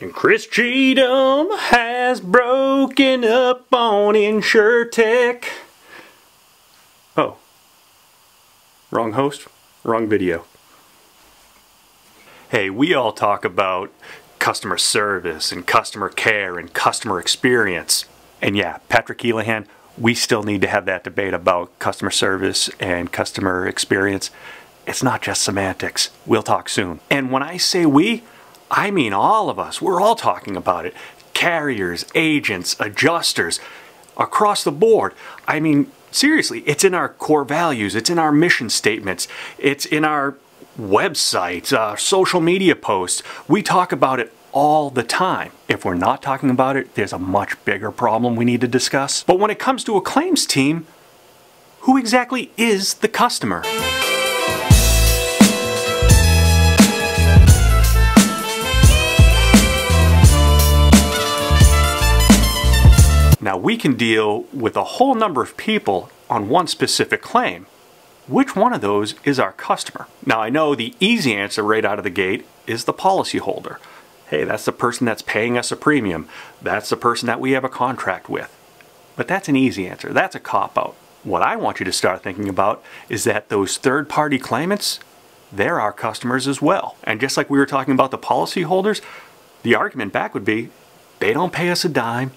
And Chris Cheatham has broken up on InsureTech. Oh, wrong host, wrong video. Hey, we all talk about customer service and customer care and customer experience. And yeah, Patrick Keelahan, we still need to have that debate about customer service and customer experience. It's not just semantics. We'll talk soon. And when I say we, I mean all of us. We're all talking about it. Carriers, agents, adjusters, across the board. I mean, seriously, it's in our core values. It's in our mission statements. It's in our websites, social media posts. We talk about it all the time. If we're not talking about it, there's a much bigger problem we need to discuss. But when it comes to a claims team, who exactly is the customer? Now, we can deal with a whole number of people on one specific claim. Which one of those is our customer? Now, I know the easy answer right out of the gate is the policyholder. Hey, that's the person that's paying us a premium. That's the person that we have a contract with. But that's an easy answer. That's a cop-out. What I want you to start thinking about is that those third-party claimants, they're our customers as well. And just like we were talking about the policyholders, the argument back would be, they don't pay us a dime.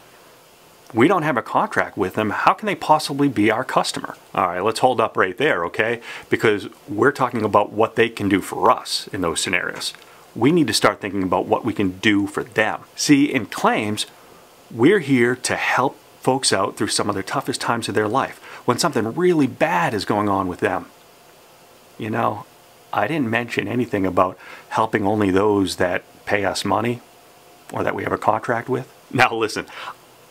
We don't have a contract with them. How can they possibly be our customer? All right, let's hold up right there, okay? Because we're talking about what they can do for us in those scenarios. We need to start thinking about what we can do for them. See, in claims, we're here to help folks out through some of their toughest times of their life, when something really bad is going on with them. You know, I didn't mention anything about helping only those that pay us money or that we have a contract with. Now listen,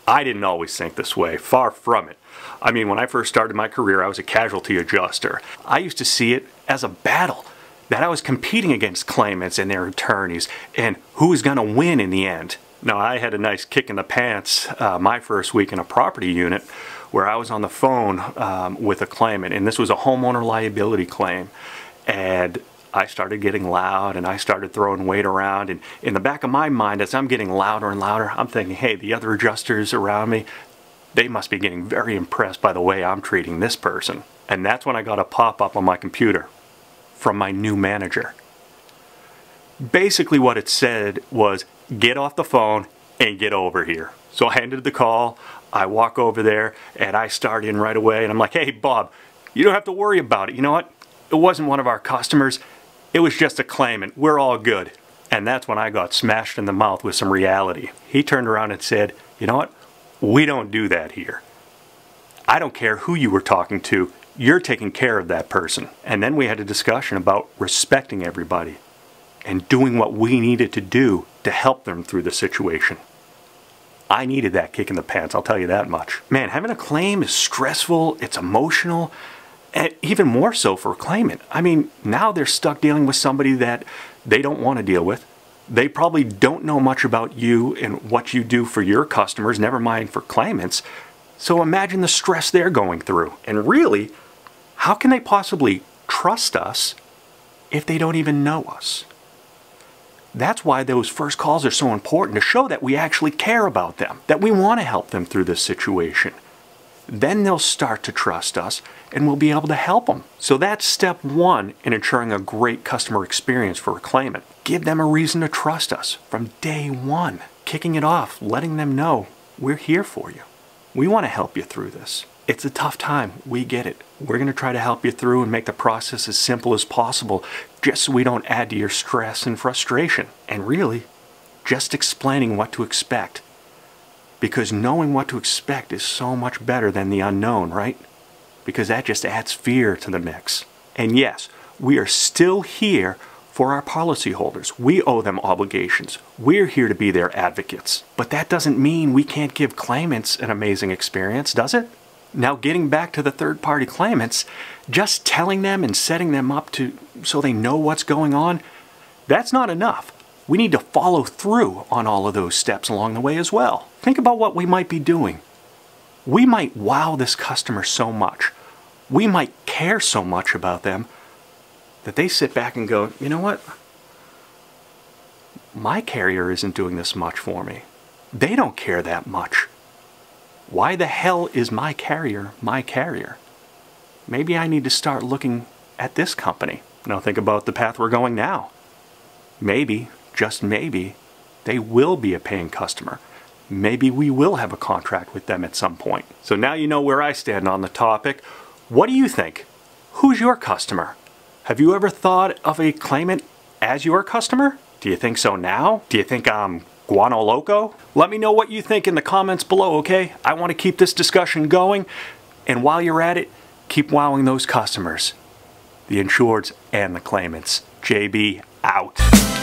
I didn't always think this way, far from it. I mean, when I first started my career, I was a casualty adjuster. I used to see it as a battle, that I was competing against claimants and their attorneys, and who was going to win in the end. Now, I had a nice kick in the pants my first week in a property unit where I was on the phone with a claimant, and this was a homeowner liability claim. And I started getting loud and I started throwing weight around, and in the back of my mind, as I'm getting louder and louder, I'm thinking, hey, the other adjusters around me, they must be getting very impressed by the way I'm treating this person. And that's when I got a pop-up on my computer from my new manager. Basically what it said was, get off the phone and get over here. So I ended the call, I walk over there, and I start in right away, and I'm like, hey, Bob, you don't have to worry about it. You know what? It wasn't one of our customers. It was just a claimant. We're all good. And that's when I got smashed in the mouth with some reality. He turned around and said, you know what? We don't do that here. I don't care who you were talking to. You're taking care of that person. And then we had a discussion about respecting everybody and doing what we needed to do to help them through the situation. I needed that kick in the pants, I'll tell you that much. Man, having a claim is stressful, it's emotional, and even more so for a claimant. I mean, now they're stuck dealing with somebody that they don't want to deal with. They probably don't know much about you and what you do for your customers, never mind for claimants. So imagine the stress they're going through. And really, how can they possibly trust us if they don't even know us? That's why those first calls are so important, to show that we actually care about them, that we want to help them through this situation. Then they'll start to trust us and we'll be able to help them. So that's step one in ensuring a great customer experience for a claimant. Give them a reason to trust us from day one. Kicking it off, letting them know we're here for you. We want to help you through this. It's a tough time, we get it. We're going to try to help you through and make the process as simple as possible, just so we don't add to your stress and frustration. And really, just explaining what to expect. Because knowing what to expect is so much better than the unknown, right? Because that just adds fear to the mix. And yes, we are still here for our policyholders. We owe them obligations. We're here to be their advocates. But that doesn't mean we can't give claimants an amazing experience, does it? Now, getting back to the third-party claimants, just telling them and setting them up so they know what's going on, that's not enough. We need to follow through on all of those steps along the way as well. Think about what we might be doing. We might wow this customer so much, we might care so much about them, that they sit back and go, you know what? my carrier isn't doing this much for me. They don't care that much. Why the hell is my carrier my carrier? Maybe I need to start looking at this company. Now think about the path we're going now. Maybe, just maybe, they will be a paying customer. Maybe we will have a contract with them at some point. So now you know where I stand on the topic. What do you think? Who's your customer? Have you ever thought of a claimant as your customer? Do you think so now? Do you think I'm guano loco? Let me know what you think in the comments below, okay? I want to keep this discussion going. And while you're at it, keep wowing those customers. The insureds and the claimants. JB out.